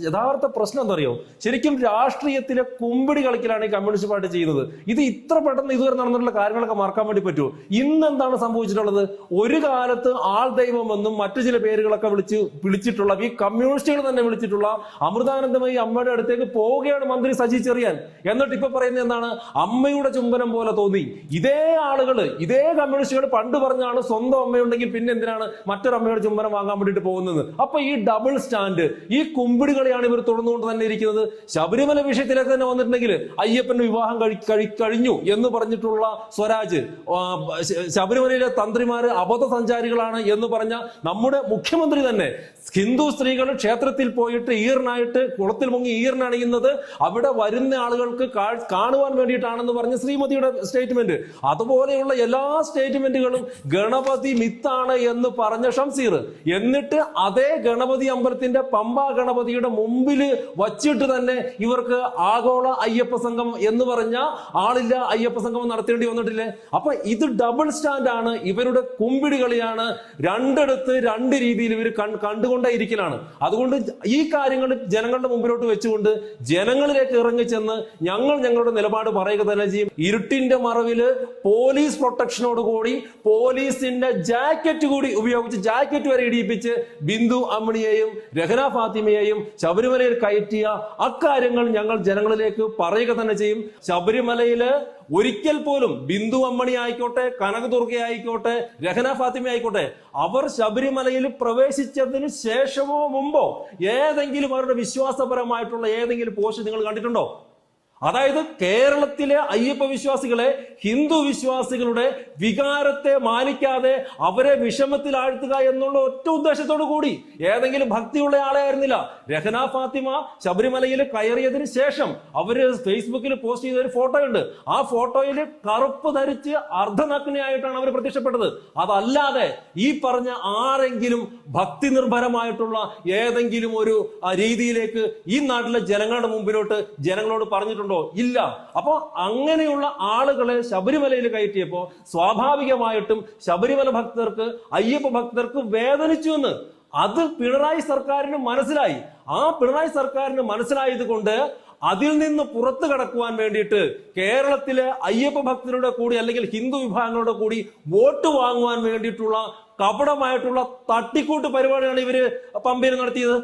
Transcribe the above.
യഥാർത്ഥ പ്രശ്നം എന്താ അറിയോ? ശരിക്കും രാഷ്ട്രീയത്തിലെ കുമ്പിടി കളിക്കലാണ് ഈ കമ്മ്യൂണിസ്റ്റ് പാർട്ടി ചെയ്യുന്നത്. ഇത് ഇത്ര പെട്ടെന്ന് ഇതുവരെ നടന്നിട്ടുള്ള കാര്യങ്ങളൊക്കെ മറക്കാൻ വേണ്ടി പറ്റുമോ? ഇന്ന് എന്താണ് സംഭവിച്ചിട്ടുള്ളത്? ഒരു കാലത്ത് ആൾ ദൈവമെന്നും മറ്റു ചില പേരുകളൊക്കെ വിളിച്ചിട്ടുള്ള ഈ കമ്മ്യൂണിസ്റ്റുകൾ തന്നെ വിളിച്ചിട്ടുള്ള അമൃതാനന്ദമയി അമ്മയുടെ അടുത്തേക്ക് പോവുകയാണ് മന്ത്രി സജി ചെറിയാൻ. എന്നിട്ട് ഇപ്പൊ പറയുന്നത് എന്താണ്? അമ്മയുടെ ചുംബനം പോലെ തോന്നി. ഇതേ ആളുകള്, ഇതേ കമ്മ്യൂണിസ്റ്റുകൾ പണ്ട് പറഞ്ഞാണ് സ്വന്തം അമ്മയുണ്ടെങ്കിൽ പിന്നെ എന്തിനാണ് മറ്റൊരു അമ്മയുടെ ചുംബനം വാങ്ങാൻ വേണ്ടിയിട്ട് പോകുന്നത്? അപ്പൊ ഈ ഡബിൾ സ്റ്റാൻഡ്, ഈ കുമ്പിടികൾ ഇവർ തുടർന്നുകൊണ്ട് തന്നെ ഇരിക്കുന്നത്. ശബരിമല വിഷയത്തിലേക്ക് തന്നെ വന്നിട്ടുണ്ടെങ്കിൽ അയ്യപ്പന്റെ വിവാഹം കഴിഞ്ഞു എന്ന് പറഞ്ഞിട്ടുള്ള സ്വരാജ്, ശബരിമലയിലെ തന്ത്രിമാര് അബദ്ധസഞ്ചാരികളാണ് എന്ന് പറഞ്ഞ നമ്മുടെ മുഖ്യമന്ത്രി തന്നെ ഹിന്ദു സ്ത്രീകൾ ക്ഷേത്രത്തിൽ പോയിട്ട് ഈറിനായിട്ട് കുളത്തിൽ മുങ്ങി ഈറിനണിയുന്നത് അവിടെ വരുന്ന ആളുകൾക്ക് കാണുവാൻ വേണ്ടിയിട്ടാണെന്ന് പറഞ്ഞ ശ്രീമതിയുടെ സ്റ്റേറ്റ്മെന്റ്. അതുപോലെയുള്ള എല്ലാ സ്റ്റേറ്റ്മെന്റുകളും ഗണപതി മിത്താണ് എന്ന് പറഞ്ഞ ഷംസീർ, എന്നിട്ട് അതേ ഗണപതി അമ്പലത്തിന്റെ പമ്പ ഗണപതിയുടെ മുമ്പില് വച്ചിട്ട് തന്നെ ഇവർക്ക് ആഗോള അയ്യപ്പ സംഘം എന്ന് പറഞ്ഞ ആളില്ല അയ്യപ്പ സംഘം നടത്തേണ്ടി വന്നിട്ടില്ലേ? അപ്പൊ ഇത് ഡബിൾ സ്റ്റാൻഡ് ആണ്, ഇവരുടെ കുമ്പിടി കളിയാണ്. രണ്ടിടത്ത് രണ്ട് രീതിയിൽ ഇവർ കണ്ടുകൊണ്ടേയിരിക്കലാണ്. അതുകൊണ്ട് ഈ കാര്യങ്ങൾ ജനങ്ങളുടെ മുമ്പിലോട്ട് വെച്ചുകൊണ്ട് ജനങ്ങളിലേക്ക് ഇറങ്ങിച്ചെന്ന് ഞങ്ങളുടെ നിലപാട് പറയുക തന്നെ ചെയ്യും. ഇരുട്ടിന്റെ മറവില് പോലീസ് പ്രൊട്ടക്ഷനോട് കൂടി പോലീസിന്റെ ജാക്കറ്റ് കൂടി ഉപയോഗിച്ച്, ജാക്കറ്റ് വരെ ഇടിയിപ്പിച്ച് ബിന്ദു അമ്മിണിയെയും രഹന ഫാത്തിമയെയും ശബരിമലയിൽ കയറ്റിയ അക്കാര്യങ്ങൾ ഞങ്ങൾ ജനങ്ങളിലേക്ക് പറയുക തന്നെ ചെയ്യും. ശബരിമലയില് ഒരിക്കൽ പോലും ബിന്ദു അമ്മണി ആയിക്കോട്ടെ, കനകദുർഗ ആയിക്കോട്ടെ, രഹന ഫാത്തിമ ആയിക്കോട്ടെ, അവർ ശബരിമലയിൽ പ്രവേശിച്ചതിന് ശേഷമോ മുമ്പോ ഏതെങ്കിലും അവരുടെ വിശ്വാസപരമായിട്ടുള്ള ഏതെങ്കിലും പോസ്റ്റ് നിങ്ങൾ കണ്ടിട്ടുണ്ടോ? അതായത് കേരളത്തിലെ അയ്യപ്പ വിശ്വാസികളെ, ഹിന്ദു വിശ്വാസികളുടെ വികാരത്തെ മാനിക്കാതെ അവരെ വിഷമത്തിൽ ആഴ്ത്തുക എന്നുള്ള ഒറ്റ ഉദ്ദേശത്തോടു കൂടി ഏതെങ്കിലും ഭക്തിയുള്ള ആളെ ആയിരുന്നില്ല. രഹന ഫാത്തിമ ശബരിമലയിൽ കയറിയതിന് ശേഷം അവര് ഫേസ്ബുക്കിൽ പോസ്റ്റ് ചെയ്ത ഒരു ഫോട്ടോ ഉണ്ട്. ആ ഫോട്ടോയിൽ കറുപ്പ് ധരിച്ച് അർദ്ധനഗ്നയായിട്ടാണ് അവർ പ്രത്യക്ഷപ്പെട്ടത്. അതല്ലാതെ ഈ പറഞ്ഞ ആരെങ്കിലും ഭക്തി നിർഭരമായിട്ടുള്ള ഏതെങ്കിലും ഒരു രീതിയിലേക്ക് ഈ നാട്ടിലെ ജനങ്ങളുടെ മുമ്പിലോട്ട് ജനങ്ങളോട് പറഞ്ഞിട്ടുണ്ടോ? ഇല്ല. അപ്പോ അങ്ങനെയുള്ള ആളുകളെ ശബരിമലയിൽ കയറ്റിയപ്പോ സ്വാഭാവികമായിട്ടും ശബരിമല ഭക്തർക്ക്, അയ്യപ്പ ഭക്തർക്ക് വേദനിച്ചു എന്ന് അത് പിണറായി സർക്കാരിന് മനസ്സിലായി. ആ പിണറായി സർക്കാരിന് മനസ്സിലായത് കൊണ്ട് അതിൽ നിന്ന് പുറത്തു കടക്കുവാൻ വേണ്ടിയിട്ട് കേരളത്തിലെ അയ്യപ്പ ഭക്തരുടെ കൂടി അല്ലെങ്കിൽ ഹിന്ദു വിഭാഗങ്ങളുടെ കൂടി വോട്ട് വാങ്ങുവാൻ വേണ്ടിയിട്ടുള്ള കപടമായിട്ടുള്ള തട്ടിക്കൂട്ട് പരിപാടിയാണ് ഇവര് പമ്പയിൽ നടത്തിയത്.